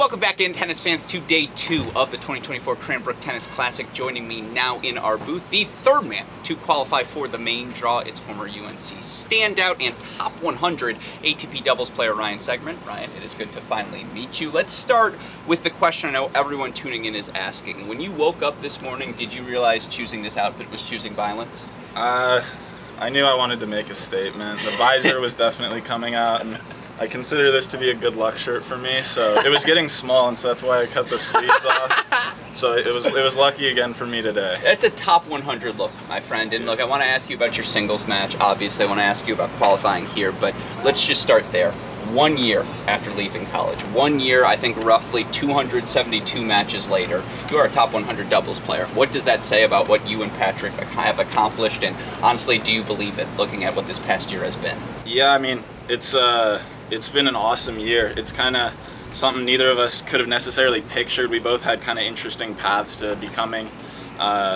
Welcome back in, tennis fans, to day 2 of the 2024 Cranbrook Tennis Classic. Joining me now in our booth, the third man to qualify for the main draw. It's former UNC standout and top 100 ATP Doubles player Ryan Seggerman. Ryan, it is good to finally meet you. Let's start with the question I know everyone tuning in is asking. When you woke up this morning, did you realize choosing this outfit was choosing violence? I knew I wanted to make a statement. The visor was definitely coming out, and I consider this to be a good luck shirt for me, so it was getting small, and so that's why I cut the sleeves off. So it was lucky again for me today. It's a top 100 look, my friend. And look, I want to ask you about your singles match. Obviously, I want to ask you about qualifying here, but let's just start there. 1 year after leaving college. 1 year, I think roughly 272 matches later, you are a top 100 doubles player. What does that say about what you and Patrick have accomplished? And honestly, do you believe it, looking at what this past year has been? Yeah, I mean, it's been an awesome year. It's kind of something neither of us could have necessarily pictured. We both had kind of interesting paths to becoming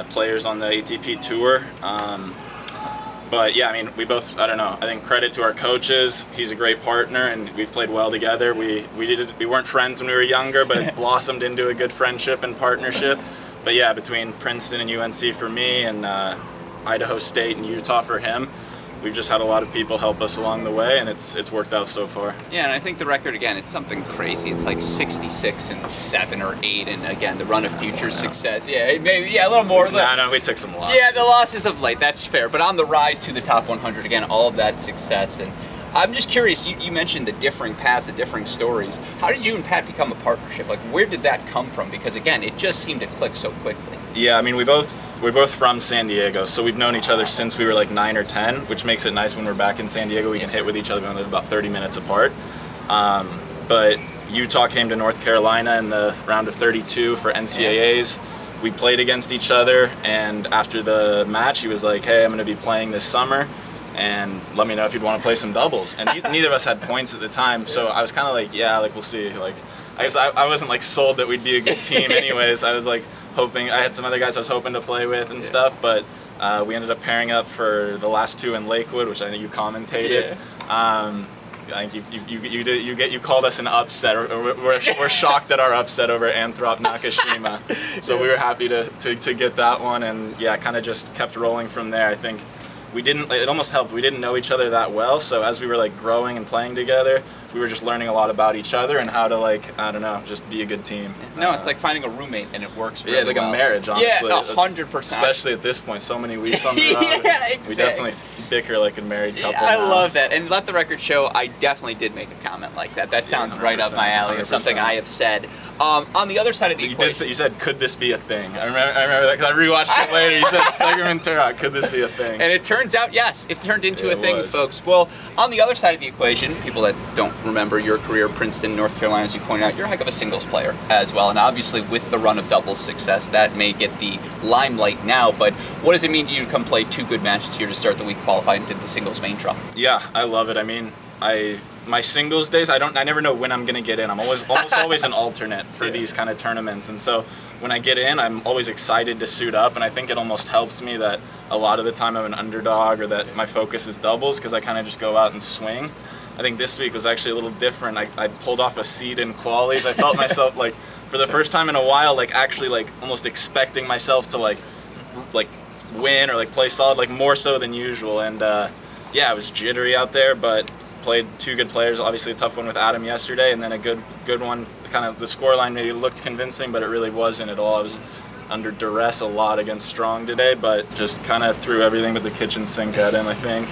players on the ATP Tour. But yeah, I mean, we both, I don't know, I think credit to our coaches. He's a great partner, and we've played well together. We weren't friends when we were younger, but it's blossomed into a good friendship and partnership. But yeah, between Princeton and UNC for me, and Idaho State and Utah for him, we've just had a lot of people help us along the way, and it's worked out so far. Yeah, and I think the record, again, it's something crazy. It's like 66 and 7 or 8, and again, the run of future success. Yeah, maybe, a little more. No, we took some losses. Yeah, the losses of late, that's fair. But on the rise to the top 100, again, all of that success. And I'm just curious, you mentioned the differing paths, the differing stories. How did you and Pat become a partnership? Like, where did that come from? Because again, it just seemed to click so quickly. Yeah, I mean, we're both from San Diego, so we've known each other since we were like 9 or 10, which makes it nice when we're back in San Diego. We can hit with each other. We live about 30 minutes apart. But Utah came to North Carolina in the round of 32 for NCAAs. We played against each other, and after the match, he was like, "Hey, I'm going to be playing this summer, and let me know if you'd want to play some doubles." And neither of us had points at the time, so I was kind of like, "Yeah, like we'll see." Like, I guess I wasn't like sold that we'd be a good team, anyways. I was like hoping. I had some other guys I was hoping to play with and stuff, but we ended up pairing up for the last 2 in Lakewood, which I think you commentated. Yeah. I think you called us an upset. We're shocked at our upset over Anthrop Nakashima. So we were happy to get that one, and yeah, kind of just kept rolling from there. I think it almost helped. We didn't know each other that well, so as we were like growing and playing together, we were just learning a lot about each other and how to, like, I don't know, just be a good team. No, it's like finding a roommate, and it works really well. Yeah, like a marriage, honestly. Yeah, 100%. Especially at this point, so many weeks on the road. Yeah, exactly. We definitely bicker like a married couple. Yeah, I love that. And let the record show, I definitely did make a comment like that. That sounds right up my alley, or something I have said. On the other side of the equation, you said, "Could this be a thing?" I remember that because I rewatched it later. You said, "Seggerman Turok, could this be a thing?" And it turns out, yes, it turned into a thing, folks. Well, on the other side of the equation, people that don't remember your career, Princeton, North Carolina, as you pointed out, you're a heck of a singles player as well. And obviously, with the run of doubles success, that may get the limelight now. But what does it mean to you to come play 2 good matches here to start the week, qualify into the singles main draw? Yeah, I love it. I mean, my singles days, I never know when I'm gonna get in. I'm almost always an alternate for these kind of tournaments, and so when I get in, I'm always excited to suit up, and I think it almost helps me that a lot of the time I'm an underdog, or that my focus is doubles, because I kind of just go out and swing. I think this week was actually a little different. I pulled off a seed in qualies. I felt myself like, for the first time in a while, like actually like almost expecting myself to like win or like play solid, like more so than usual. And yeah, it was jittery out there, but played 2 good players. Obviously a tough one with Adam yesterday, and then a good one. Kind of the scoreline maybe looked convincing, but it really wasn't at all. I was under duress a lot against Strong today, but just kind of threw everything but the kitchen sink at him, I think.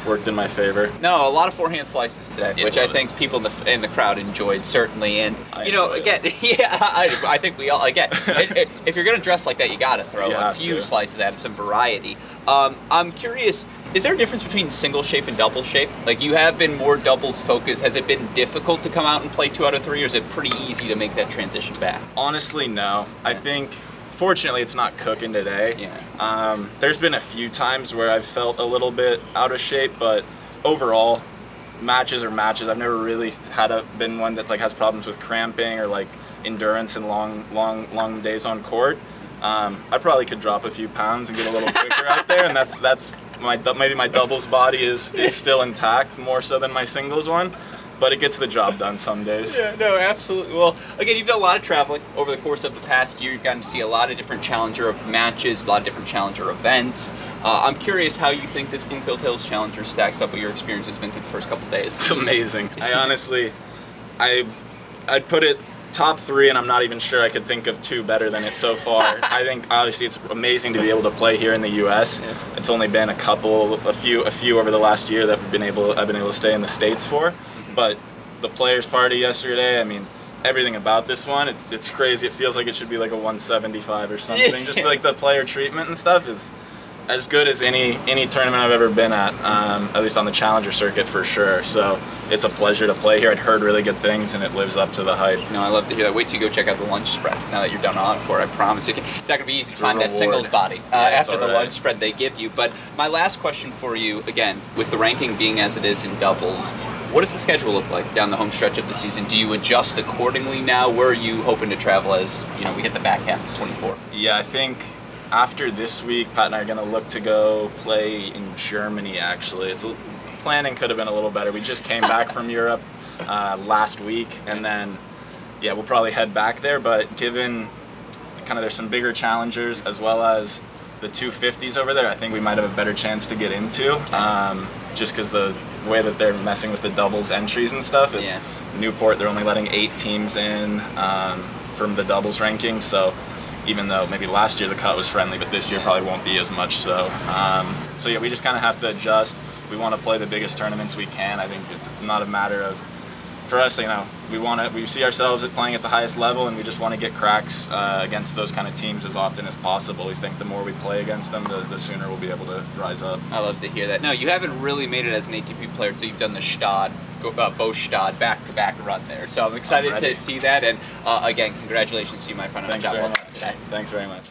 Worked in my favor. No, a lot lot of forehand slices today, which I think people in the crowd enjoyed, certainly. And, you know, again, I think we all, again, if you're going to dress like that, you got to throw a few slices at it, some variety. I'm curious, is there a difference between single shape and double shape? Like, you have been more doubles focused. Has it been difficult to come out and play 2 out of 3, or is it pretty easy to make that transition back? Honestly, no. I think, fortunately, it's not cooking today. Yeah. There's been a few times where I've felt a little bit out of shape, but overall, matches are matches. I've never really been one that like has problems with cramping or like endurance and long days on court. I probably could drop a few pounds and get a little quicker out there, and that's maybe my doubles body is still intact more so than my singles one. but it gets the job done some days. Yeah, no, absolutely. Well, again, you've done a lot of traveling over the course of the past year. You've gotten to see a lot of different Challenger matches, a lot of different Challenger events. I'm curious how you think this Bloomfield Hills Challenger stacks up what your experience has been through the first couple of days. It's amazing. I honestly, I'd put it top 3, and I'm not even sure I could think of 2 better than it so far. I think obviously it's amazing to be able to play here in the U.S. Yeah. It's only been a few over the last year that I've been able to stay in the States for. But the players' party yesterday, I mean, everything about this one, it's crazy. It feels like it should be like a 175 or something. Yeah. Just like the player treatment and stuff is as good as any tournament I've ever been at least on the Challenger circuit for sure. So it's a pleasure to play here. I'd heard really good things, and it lives up to the hype. No, I love to hear that. Wait till you go check out the lunch spread now that you're done on Encore. I promise you. It's not going to be easy to find that singles body after the lunch spread they give you. But my last question for you, again, with the ranking being as it is in doubles, what does the schedule look like down the home stretch of the season? Do you adjust accordingly now? Where are you hoping to travel as we hit the back half of 24? Yeah, I think after this week, Pat and I are going to look to go play in Germany, actually. Planning could have been a little better. We just came back from Europe last week, and then, we'll probably head back there. But given there's some bigger challengers as well as the 250s over there, I think we might have a better chance to get into, just because the way that they're messing with the doubles entries and stuff. It's Newport, they're only letting 8 teams in from the doubles ranking, so even though maybe last year the cut was friendly, but this year probably won't be as much so. We just kind of have to adjust. We want to play the biggest tournaments we can. I think it's not a matter of, for us, we see ourselves at playing at the highest level, and we just want to get cracks against those kind of teams as often as possible. We think the more we play against them, the sooner we'll be able to rise up. I love to hear that. No, you haven't really made it as an ATP player until you've done the Bo Stad back-to-back run there. So I'm excited to see that. And again, congratulations to you, my friend. Thanks very much. Thanks very much.